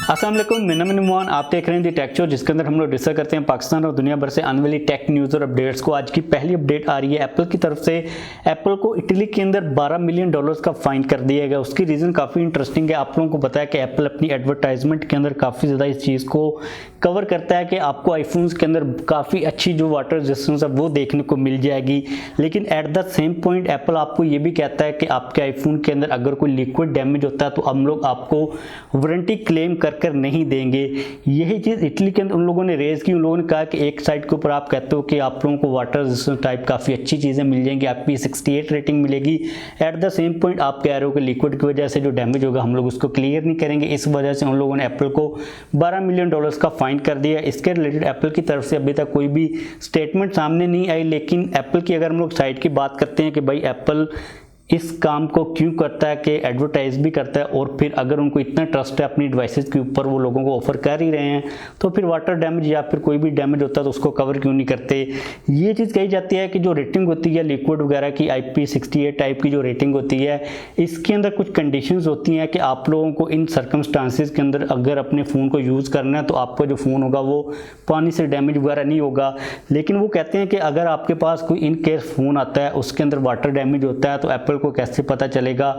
अस्सलाम वालेकुम, मेरा नाम नुमान। आप देख रहे हैं दी टेकशो, जिसके अंदर हम लोग डिस्कस करते हैं पाकिस्तान और दुनिया भर से आने वाली टेक न्यूज़ और अपडेट्स को। आज की पहली अपडेट आ रही है एप्पल की तरफ से। एप्पल को इटली के अंदर $12 मिलियन का फाइन कर दिया गया। उसकी रीज़न काफ़ी इंटरेस्टिंग है। आप लोगों को पता है कि एप्पल अपनी एडवर्टाइजमेंट के अंदर काफ़ी ज़्यादा इस चीज़ को कवर करता है कि आपको आईफोन्स के अंदर काफ़ी अच्छी जो वाटर रेजिस्टेंस है वो देखने को मिल जाएगी। लेकिन at the same point Apple आपको ये भी कहता है कि आपके आईफोन के अंदर अगर कोई लिक्विड डैमेज होता है तो हम लोग आपको वारंटी क्लेम कर नहीं देंगे। यही चीज़ इटली के अंदर उन लोगों ने रेज की। उन लोगों ने कहा कि एक साइड के ऊपर आप कहते हो कि आप लोगों को वाटर रेजिस्टेंस टाइप काफ़ी अच्छी चीज़ें मिल जाएंगी, आपकी 68 रेटिंग मिलेगी। एट द सेम पॉइंट आप कह रहे हो कि लिक्विड की वजह से जो डैमेज होगा हम लोग उसको क्लियर नहीं करेंगे। इस वजह से उन लोगों ने एप्पल को $12 मिलियन का फाइन कर दिया। इसके रिलेटेड एप्पल की तरफ से अभी तक कोई भी स्टेटमेंट सामने नहीं आई। लेकिन एप्पल की अगर हम लोग साइड की बात करते हैं कि भाई एप्पल इस काम को क्यों करता है कि एडवर्टाइज भी करता है, और फिर अगर उनको इतना ट्रस्ट है अपनी डिवाइसेस के ऊपर, वो लोगों को ऑफर कर ही रहे हैं, तो फिर वाटर डैमेज या फिर कोई भी डैमेज होता है तो उसको कवर क्यों नहीं करते। ये चीज़ कही जाती है कि जो रेटिंग होती है लिक्विड वगैरह की, IP68 टाइप की जो रेटिंग होती है, इसके अंदर कुछ कंडीशंस होती हैं कि आप लोगों को इन सर्कमस्टांसिस के अंदर अगर अपने फ़ोन को यूज़ करना है तो आपका जो फ़ोन होगा वो पानी से डैमेज वगैरह नहीं होगा। लेकिन वो कहते हैं कि अगर आपके पास कोई इन केस फ़ोन आता है उसके अंदर वाटर डैमेज होता है तो एप्पल को कैसे पता चलेगा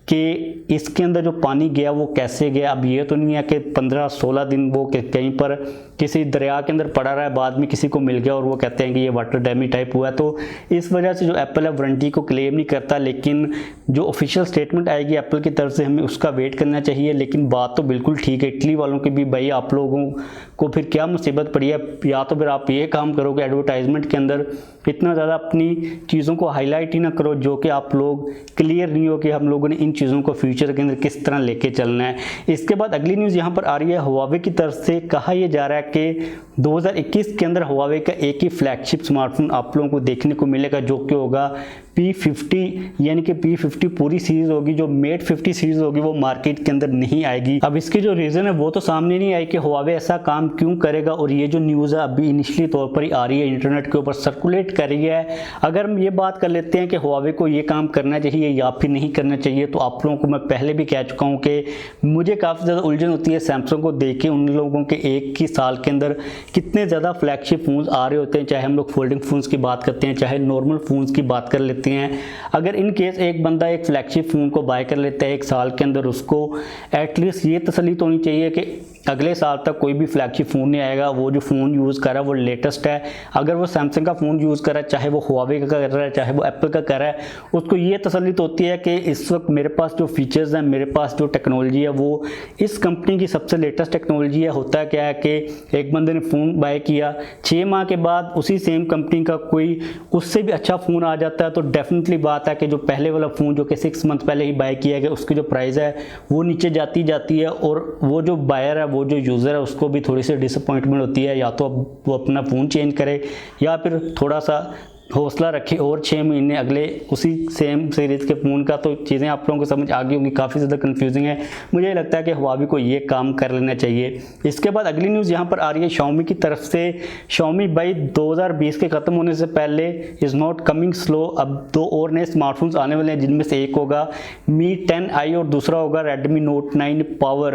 कि इसके अंदर जो पानी गया वो कैसे गया। अब ये तो नहीं है कि 15-16 दिन वो कहीं पर किसी दरिया के अंदर पड़ा रहा है, बाद में किसी को मिल गया और वो कहते हैं कि ये वाटर डैमेज टाइप हुआ है। तो इस वजह से जो एप्पल है वारंटी को क्लेम नहीं करता। लेकिन जो ऑफिशियल स्टेटमेंट आएगी एप्पल की तरफ से हमें उसका वेट करना चाहिए। लेकिन बात तो बिल्कुल ठीक है इटली वालों की भी, भाई आप लोगों को फिर क्या मुसीबत पड़ी है। या तो फिर आप ये काम करो कि एडवर्टाइजमेंट के अंदर इतना ज़्यादा अपनी चीज़ों को हाईलाइट ही ना करो जो कि आप लोग क्लियर नहीं हो कि हम लोगों ने इन चीज़ों को फ्यूचर के अंदर किस तरह लेके चलना है। इसके बाद अगली न्यूज़ यहाँ पर आ रही है Huawei की तरफ से। कहा यह जा रहा है कि 2021 के अंदर Huawei का एक ही फ्लैगशिप स्मार्टफोन आप लोगों को देखने को मिलेगा जो कि होगा P50, यानी कि P50 पूरी सीरीज होगी। जो मेट 50 सीरीज होगी वो मार्केट के अंदर नहीं आएगी। अब इसकी जो रीज़न है वो तो सामने नहीं आई कि Huawei ऐसा काम क्यों करेगा, और ये जो न्यूज़ है अभी इनिशियली तौर पर ही आ रही है, इंटरनेट के ऊपर सर्कुलेट कर रही है। अगर हम ये बात कर लेते हैं कि Huawei को ये काम करना चाहिए या फिर नहीं करना चाहिए, तो आप लोगों को मैं पहले भी कह चुका हूँ कि मुझे काफ़ी ज़्यादा उलझन होती है सैमसंग को देख के। उन लोगों के एक ही साल के अंदर कितने ज़्यादा फ्लैगशिप फ़ोन्स आ रहे होते हैं, चाहे हम लोग फोल्डिंग फ़ोन्स की बात करते हैं चाहे नॉर्मल फ़ोन्स की बात कर लेते हैं। अगर इन केस एक बंदा एक फ्लैगशिप फ़ोन को बाय कर लेता है एक साल के अंदर, उसको एटलीस्ट ये तसल्ली तो होनी चाहिए कि अगले साल तक कोई भी फ्लैगशिप फ़ोन नहीं आएगा। वो जो फ़ोन यूज़ कर रहा है वो लेटेस्ट है। अगर वो सैमसंग का फ़ोन यूज़ कर रहा है, चाहे वो Huawei का कर रहा है चाहे वो एप्पल का कर रहा है, उसको ये तसल्ली तो होती है कि इस वक्त मेरे पास जो फीचर्स हैं, मेरे पास जो टेक्नोलॉजी है वो इस कंपनी की सबसे लेटेस्ट टेक्नोलॉजी है। होता क्या है कि एक बंदे ने फ़ोन बाय किया, 6 माह के बाद उसी सेम कंपनी का कोई उससे भी अच्छा फ़ोन आ जाता है, तो डेफिनेटली बात है कि जो पहले वाला फ़ोन जो कि 6 मंथ पहले ही बाय किया गया उसकी जो प्राइस है वो नीचे जाती है, और वो जो बायर है, वो जो यूज़र है, उसको भी थोड़ी सी डिसअपॉइंटमेंट होती है। या तो अब वो अपना फ़ोन चेंज करे या फिर थोड़ा सा हौसला रखे और 6 महीने अगले उसी सेम सीरीज़ के फ़ोन का। तो चीज़ें आप लोगों को समझ आ गई होंगी, काफ़ी ज़्यादा कंफ्यूजिंग है। मुझे लगता है कि Huawei को ये काम कर लेना चाहिए। इसके बाद अगली न्यूज़ यहाँ पर आ रही है Xiaomi की तरफ से। Xiaomi भाई 2020 के ख़त्म होने से पहले इज़ नॉट कमिंग स्लो। अब 2 और नए स्मार्टफोन्स आने वाले हैं, जिनमें से एक होगा Mi 10i और दूसरा होगा Redmi Note 9 Power।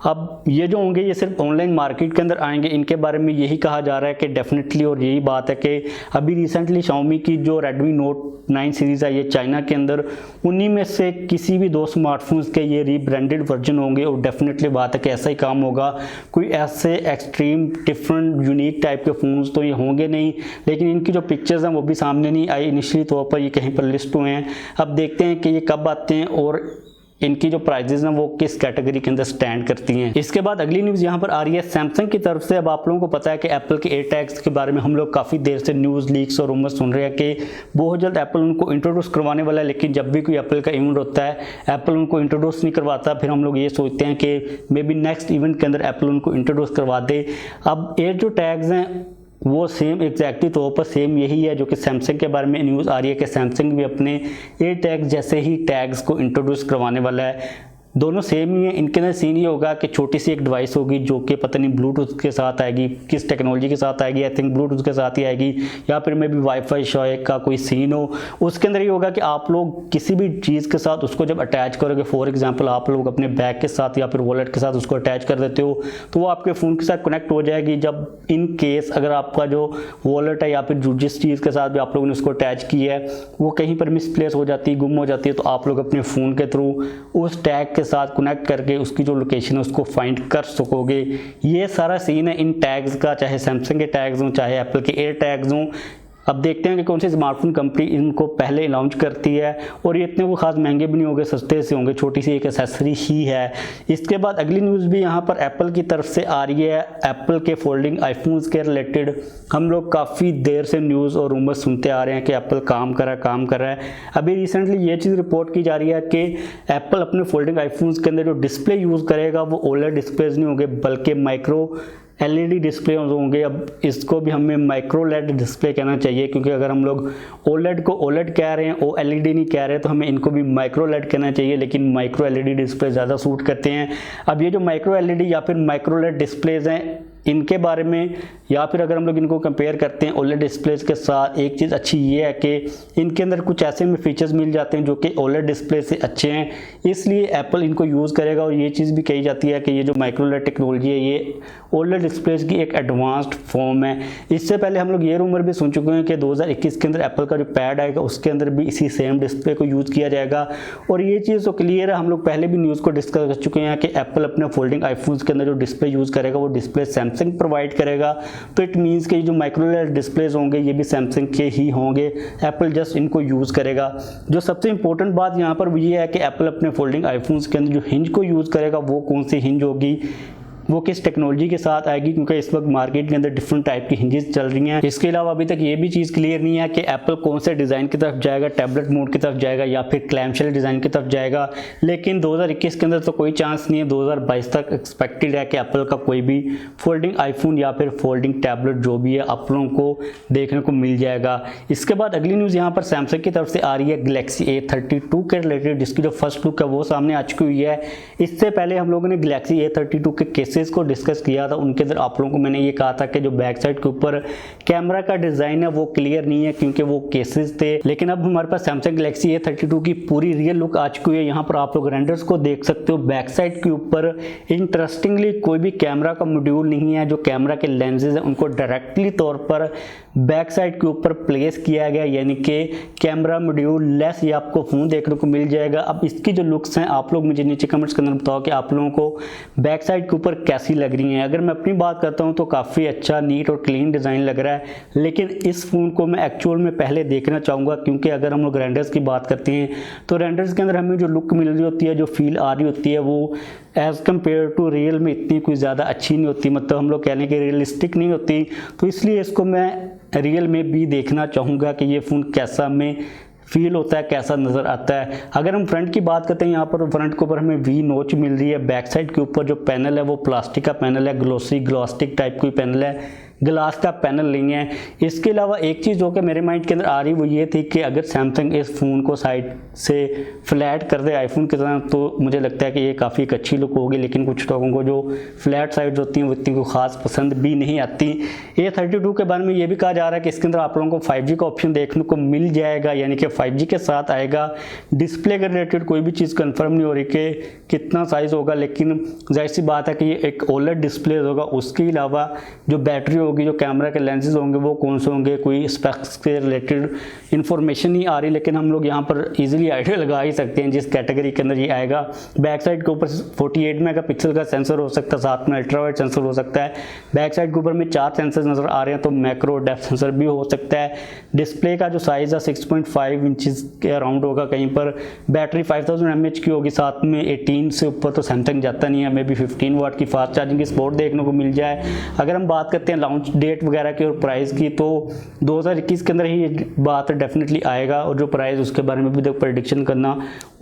अब ये जो होंगे ये सिर्फ ऑनलाइन मार्केट के अंदर आएंगे। इनके बारे में यही कहा जा रहा है कि डेफिनेटली, और यही बात है कि अभी रिसेंटली Xiaomi की जो Redmi Note 9 सीरीज़ है ये चाइना के अंदर, उन्हीं में से किसी भी 2 स्मार्टफोन्स के ये रीब्रांडेड वर्जन होंगे। और डेफिनेटली बात है कि ऐसा ही काम होगा। कोई ऐसे एक्सट्रीम डिफरेंट यूनिक टाइप के फ़ोन्स तो ये होंगे नहीं। लेकिन इनकी जो पिक्चर्स हैं वो भी सामने नहीं आई। इनिशियली तौर पर ये कहीं पर लिस्ट हुए हैं। अब देखते हैं कि ये कब आते हैं और इनकी जो प्राइजेस हैं वो किस कैटेगरी के अंदर स्टैंड करती हैं। इसके बाद अगली न्यूज़ यहाँ पर आ रही है सैमसंग की तरफ से। अब आप लोगों को पता है कि एप्पल के AirTags के बारे में हम लोग काफ़ी देर से न्यूज़ लीक्स और रूमर्स सुन रहे हैं कि बहुत जल्द एप्पल उनको इंट्रोड्यूस करवाने वाला है। लेकिन जब भी कोई एप्पल का इवेंट होता है एप्पल उनको इंट्रोड्यूस नहीं करवाता। फिर हम लोग ये सोचते हैं कि मे बी नेक्स्ट इवेंट के अंदर एप्पल उनको इंट्रोड्यूस करवा दे। अब एयर जो टैग्स हैं वो सेम एग्जैक्टली तौर पर सेम यही है जो कि सैमसंग के बारे में न्यूज़ आ रही है कि सैमसंग भी अपने AirTags जैसे ही टैग्स को इंट्रोड्यूस करवाने वाला है। दोनों सेम ही है। इनके अंदर सीन ये होगा कि छोटी सी एक डिवाइस होगी जो कि पता नहीं ब्लूटूथ के साथ आएगी, किस टेक्नोलॉजी के साथ आएगी, आई थिंक ब्लूटूथ के साथ ही आएगी, या फिर मे भी वाईफाई शॉय का कोई सीन हो। उसके अंदर ये होगा कि आप लोग किसी भी चीज़ के साथ उसको जब अटैच करोगे, फॉर एग्जाम्पल आप लोग अपने बैग के साथ या फिर वॉलेट के साथ उसको अटैच कर देते हो, तो वो आपके फ़ोन के साथ कनेक्ट हो जाएगी। जब इन केस अगर आपका जो वॉलेट है या फिर जिस चीज़ के साथ भी आप लोगों ने उसको अटैच किया है वो कहीं पर मिसप्लेस हो जाती है, गुम हो जाती है, तो आप लोग अपने फ़ोन के थ्रू उस टैग के साथ कनेक्ट करके उसकी जो लोकेशन है उसको फाइंड कर सकोगे। ये सारा सीन है इन टैग्स का, चाहे सैमसंग के टैग्स हों चाहे एप्पल के एयर टैग्स हों। अब देखते हैं कि कौन सी स्मार्टफोन कंपनी इनको पहले लॉन्च करती है, और ये इतने वो खास महंगे भी नहीं होंगे, सस्ते से होंगे, छोटी सी एक एक्सेसरी ही है। इसके बाद अगली न्यूज़ भी यहाँ पर एप्पल की तरफ से आ रही है। एप्पल के फोल्डिंग आईफोन्स के रिलेटेड हम लोग काफ़ी देर से न्यूज़ और रूमर्स सुनते आ रहे हैं कि एप्पल काम कर रहा है। अभी रिसेंटली ये चीज़ रिपोर्ट की जा रही है कि एप्पल अपने फोल्डिंग आईफोन्स के अंदर जो डिस्प्ले यूज़ करेगा वो ओलेड डिस्प्लेज नहीं होंगे बल्कि माइक्रो एलईडी डिस्प्ले होंगे। अब इसको भी हमें माइक्रो लेड डिस्प्ले कहना चाहिए, क्योंकि अगर हम लोग ओलेड को ओलेड कह रहे हैं, ओ एलईडी नहीं कह रहे, तो हमें इनको भी माइक्रो लेड कहना चाहिए, लेकिन माइक्रो एलईडी डिस्प्ले ज़्यादा सूट करते हैं। अब ये जो माइक्रो एलईडी या फिर माइक्रो लेड डिस्प्लेज हैं इनके बारे में, या फिर अगर हम लोग इनको कंपेयर करते हैं ओलेड डिस्प्लेज के साथ, एक चीज़ अच्छी ये है कि इनके अंदर कुछ ऐसे में फीचर्स मिल जाते हैं जो कि ओलेड डिस्प्ले से अच्छे हैं, इसलिए एप्पल इनको यूज़ करेगा। और ये चीज़ भी कही जाती है कि ये जो माइक्रो लेड टेक्नोलॉजी है ये ओलेड डिस्प्लेज की एक एडवांस्ड फॉर्म है। इससे पहले हम लोग ये रूमर भी सुन चुके हैं कि 2021 के अंदर एप्पल का जो पैड आएगा उसके अंदर भी इसी सेम डिस्प्ले को यूज़ किया जाएगा। और ये चीज़ तो क्लियर है, हम लोग पहले भी न्यूज़ को डिस्कस कर चुके हैं कि एप्पल अपने फोल्डिंग आईफोन्स के अंदर जो डिस्प्ले यूज़ करेगा वो डिस्प्ले सैमसंग प्रोवाइड करेगा। तो इट मीन्स कि जो माइक्रो लेड डिस्प्लेज होंगे ये भी सैमसंग के ही होंगे, एप्पल जस्ट इनको यूज़ करेगा। जो सबसे इंपॉर्टेंट बात यहाँ पर ये है कि एप्पल अपने फोल्डिंग आईफोन्स के अंदर जो हिंज को यूज़ करेगा वो कौन सी हिंज होगी, वो किस टेक्नोलॉजी के साथ आएगी, क्योंकि इस वक्त मार्केट के अंदर डिफरेंट टाइप की हिंजेस चल रही हैं। इसके अलावा अभी तक ये भी चीज़ क्लियर नहीं है कि एप्पल कौन से डिज़ाइन की तरफ जाएगा, टैबलेट मोड की तरफ जाएगा या फिर क्लैमशेल डिज़ाइन की तरफ जाएगा। लेकिन 2021 के अंदर तो कोई चांस नहीं है, 2022 तक एक्सपेक्टेड है कि एप्पल का कोई भी फोल्डिंग आईफोन या फिर फोल्डिंग टैबलेट जो भी है आप लोगों को देखने को मिल जाएगा। इसके बाद अगली न्यूज़ यहाँ पर सैमसंग की तरफ से आ रही है गैलेक्सी A32 के रिलेटेड, जिसकी जो फर्स्ट लुक है वो सामने आ चुकी हुई है। इससे पहले हम लोगों ने गैलेक्सी A32 के केसेस को डिस्कस किया था, उनके अंदर आप लोगों को मैंने ये कहा था कि जो बैक साइड के ऊपर कैमरा का डिजाइन है वो क्लियर नहीं है क्योंकि वो केसेस थे। लेकिन अब हमारे पास सैमसंग गैलेक्सी A32 की पूरी रियल लुक आ चुकी है। यहाँ पर आप लोग रेंडर्स को देख सकते हो। बैक साइड के ऊपर इंटरेस्टिंगली कोई भी कैमरा का मॉड्यूल नहीं है, जो कैमरा के लेंसेज हैं उनको डायरेक्टली तौर पर बैक साइड के ऊपर प्लेस किया गया, यानी कि कैमरा मॉड्यूल लेस ये आपको फोन देखने को मिल जाएगा। अब इसकी जो लुक्स हैं आप लोग मुझे नीचे कमेंट्स के अंदर बताओ कि आप लोगों को बैक साइड के ऊपर कैसी लग रही हैं। अगर मैं अपनी बात करता हूं तो काफ़ी अच्छा नीट और क्लीन डिज़ाइन लग रहा है, लेकिन इस फ़ोन को मैं एक्चुअल में पहले देखना चाहूँगा, क्योंकि अगर हम लोग रेंडर्स की बात करते हैं तो रेंडर्स के अंदर हमें जो लुक मिल रही होती है, जो फील आ रही होती है, वो एज़ कम्पेयर टू रियल में इतनी कोई ज़्यादा अच्छी नहीं होती, मतलब हम लोग कहने के रियलिस्टिक नहीं होती। तो इसलिए इसको मैं रियल में भी देखना चाहूँगा कि ये फ़ोन कैसा हमें फील होता है, कैसा नज़र आता है। अगर हम फ्रंट की बात करते हैं, यहाँ पर फ्रंट के ऊपर हमें वी नोच मिल रही है। बैक साइड के ऊपर जो पैनल है वो प्लास्टिक का पैनल है, ग्लॉस्टिक टाइप कोई पैनल है, ग्लास का पैनल नहीं है। इसके अलावा एक चीज़ जो कि मेरे माइंड के अंदर आ रही वो ये थी कि अगर सैमसंग इस फ़ोन को साइड से फ्लैट कर दे आईफोन की तरह तो मुझे लगता है कि ये काफ़ी एक अच्छी लुक होगी, लेकिन कुछ लोगों को जो फ्लैट साइड्स होती हैं वो इतनी को खास पसंद भी नहीं आती। A32 के बारे में ये भी कहा जा रहा है कि इसके अंदर आप लोगों को 5G का ऑप्शन देखने को मिल जाएगा, यानी कि 5G के साथ आएगा। डिस्प्ले के रिलेटेड कोई भी चीज़ कन्फर्म नहीं हो रही कि कितना साइज़ होगा, लेकिन जाहिर सी बात है कि ये एक OLED डिस्प्ले होगा। उसके अलावा जो बैटरी होगी, जो कैमरा के लेंसेज होंगे वो कौन से होंगे, कोई स्पेक्स के रिलेटेड इन्फॉर्मेशन नहीं आ रही, लेकिन हम लोग यहाँ पर इजीली आइडिया लगा ही सकते हैं जिस कैटेगरी के अंदर ये आएगा। बैक साइड के ऊपर 48 मेगापिक्सल का सेंसर हो सकता है, साथ में अल्ट्रा वाइड सेंसर हो सकता है। बैक साइड के ऊपर में 4 सेंसर नज़र आ रहे हैं, तो मैक्रो डेप्थ सेंसर भी हो सकता है। डिस्प्ले का जो साइज़ है 6.5 इंचज़ के अराउंड होगा कहीं पर। बैटरी 5000 mAh की होगी, साथ में 18 से ऊपर तो सैमसंग जाता नहीं है, मे बी 15 वाट की फास्ट चार्जिंग की सपोर्ट देखने को मिल जाए। अगर हम बात करते हैं लॉन्च डेट वगैरह की और प्राइस की, तो 2021 के अंदर ही ये बात डेफिनेटली आएगा। और जो प्राइस उसके बारे में भी तक प्रेडिक्शन करना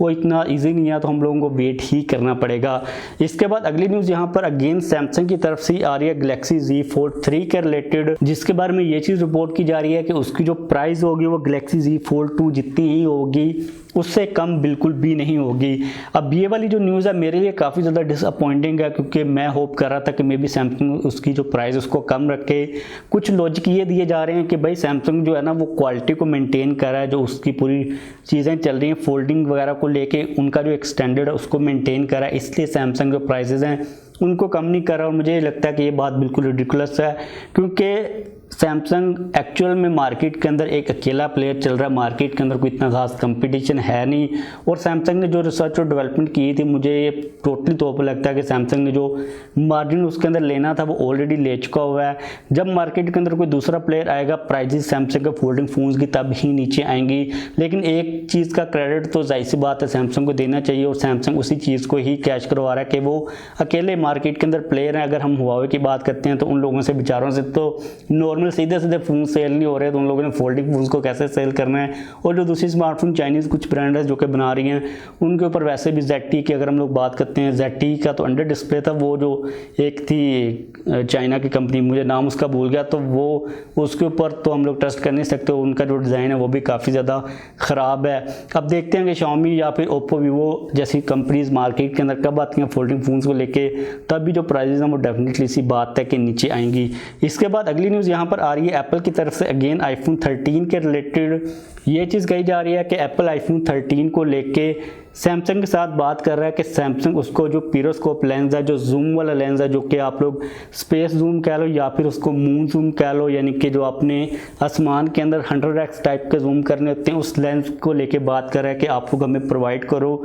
वो इतना इजी नहीं है, तो हम लोगों को वेट ही करना पड़ेगा। इसके बाद अगली न्यूज़ यहाँ पर अगेन सैमसंग की तरफ से आ रही है गैलेक्सी Z Fold 3 के रिलेटेड, जिसके बारे में ये चीज़ रिपोर्ट की जा रही है कि उसकी जो प्राइस होगी वो गैलेक्सी Z Fold 2 जितनी ही होगी। उससे कम बिल्कुल भी नहीं होगी। अब ये वाली जो न्यूज़ है मेरे लिए काफ़ी ज़्यादा डिसअपॉइंटिंग है, क्योंकि मैं होप कर रहा था कि मे बी सैमसंग उसकी जो प्राइस उसको कम रखे। कुछ लॉजिक ये दिए जा रहे हैं कि भाई सैमसंग जो है ना वो क्वालिटी को मेंटेन कर रहा है, जो उसकी पूरी चीज़ें चल रही हैं फोल्डिंग वगैरह को लेके उनका जो एक स्टैंडर्ड है उसको मेंटेन कर रहा है, इसलिए सैमसंग जो प्राइसेस हैं उनको कम नहीं कर रहा। और मुझे लगता है कि ये बात बिल्कुल रिडिकुलस है, क्योंकि सैमसंग एक्चुअल में मार्केट के अंदर एक अकेला प्लेयर चल रहा है, मार्केट के अंदर कोई इतना खास कंपटीशन है नहीं। और सैमसंग ने जो रिसर्च और डेवलपमेंट की थी, मुझे ये टोटली तौर पर लगता है कि सैमसंग ने जो मार्जिन उसके अंदर लेना था वो ऑलरेडी ले चुका हुआ है। जब मार्केट के अंदर कोई दूसरा प्लेयर आएगा, प्राइजेस सैमसंग के फोल्डिंग फ़ोन्स की तब ही नीचे आएंगी। लेकिन एक चीज़ का क्रेडिट तो जाहिर सी बात है सैमसंग को देना चाहिए, और सैमसंग उसी चीज़ को ही कैच करवा रहा है कि वो अकेले मार्केट के अंदर प्लेयर हैं। अगर हम हुआवे की बात करते हैं तो उन लोगों से बेचारों से तो नॉर्मल सीधे सीधे फ़ोन सेल नहीं हो रहे, तो उन लोगों ने फोल्डिंग फ़ोन्स को कैसे सेल करना है। और जो दूसरी स्मार्टफोन चाइनीज़ कुछ ब्रांड है जो कि बना रही हैं, उनके ऊपर वैसे भी ZT की अगर हम लोग बात करते हैं, ZT का तो अंडर डिस्प्ले था, वो जो एक थी चाइना की कंपनी, मुझे नाम उसका भूल गया, तो वो उसके ऊपर तो हम लोग ट्रस्ट कर नहीं सकते। उनका जो डिज़ाइन है वो भी काफ़ी ज़्यादा ख़राब है। अब देखते हैं कि Xiaomi या फिर Oppo, Vivo जैसी कंपनीज मार्केट के अंदर कब आती हैं फोल्डिंग फ़ोन्स को लेके, तब भी जो प्राइजेज हैं वो डेफिनेटली सी बात है कि नीचे आएंगी। इसके बाद अगली न्यूज़ यहाँ पर आ रही है एप्पल की तरफ से अगेन iPhone 13 के रिलेटेड ये चीज़ कही जा रही है कि एप्पल iPhone 13 को लेके सैमसंग के साथ बात कर रहा है कि सैमसंग उसको जो पीरोस्कोप लेंस है, जो जूम वाला लेंस है, जो कि आप लोग स्पेस जूम कह लो या फिर उसको मून जूम कह लो, यानी कि जो आपने आसमान के अंदर 100x टाइप के जूम करने होते हैं, उस लेंस को लेके बात कर रहा है कि आप लोग हमें प्रोवाइड करो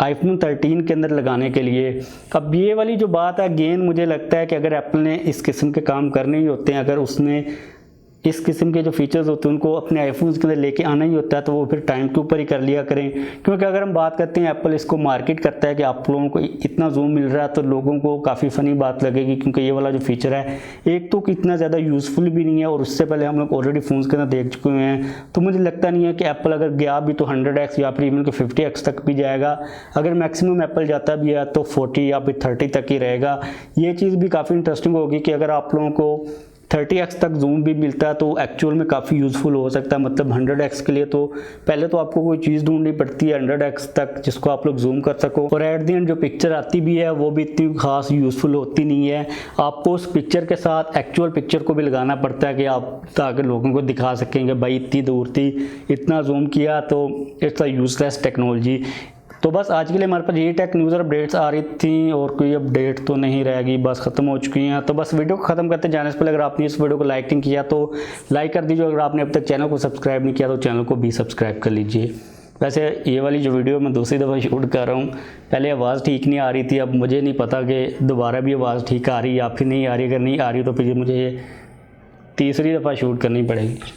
iPhone 13 के अंदर लगाने के लिए। अब ये वाली जो बात है अगेन मुझे लगता है कि अगर एप्पल ने इस किस्म के काम करने ही होते हैं, अगर उसने इस किस्म के जो फीचर्स होते हैं उनको अपने आईफोन्स के अंदर लेके आना ही होता है, तो वो फिर टाइम के ऊपर ही कर लिया करें। क्योंकि अगर हम बात करते हैं एप्पल इसको मार्केट करता है कि आप लोगों को इतना जूम मिल रहा है, तो लोगों को काफ़ी फ़नी बात लगेगी, क्योंकि ये वाला जो फीचर है एक तो इतना ज़्यादा यूज़फुल भी नहीं है, और उससे पहले हम लोग ऑलरेडी फ़ोन्स के अंदर देख चुके हैं। तो मुझे लगता नहीं है कि एप्पल अगर गया भी तो 100x या फिर इवन कि 50x तक भी जाएगा। अगर मैक्सिमम एप्पल जाता भी है तो 40 या फिर 30 तक ही रहेगा। ये चीज़ भी काफ़ी इंटरेस्टिंग होगी कि अगर आप लोगों को 30x तक जूम भी मिलता है तो एक्चुअल में काफ़ी यूज़फुल हो सकता है। मतलब 100x के लिए तो पहले तो आपको कोई चीज़ ढूंढनी पड़ती है 100x तक जिसको आप लोग जूम कर सको, और एट द एंड जो पिक्चर आती भी है वो भी इतनी खास यूज़फुल होती नहीं है। आपको उस पिक्चर के साथ एक्चुअल पिक्चर को भी लगाना पड़ता है कि आप ताकि लोगों को दिखा सकेंगे भाई इतनी दूर थी, इतना जूम किया, तो इट्स अ यूजलेस टेक्नोलॉजी। तो बस आज के लिए हमारे पास ये टेक न्यूज़ और अपडेट्स आ रही थी, और कोई अपडेट तो नहीं रहेगी, बस ख़त्म हो चुकी हैं। तो बस वीडियो को ख़त्म करते जाने से पहले अगर आपने इस वीडियो को लाइक नहीं किया तो लाइक कर दीजिए, अगर आपने अब तक चैनल को सब्सक्राइब नहीं किया तो चैनल को भी सब्सक्राइब कर लीजिए। वैसे ये वाली जो वीडियो मैं दूसरी दफ़ा शूट कर रहा हूँ, पहले आवाज़ ठीक नहीं आ रही थी, अब मुझे नहीं पता कि दोबारा भी आवाज़ ठीक आ रही या फिर नहीं आ रही। अगर नहीं आ रही तो फिर मुझे तीसरी दफ़ा शूट करनी पड़ेगी।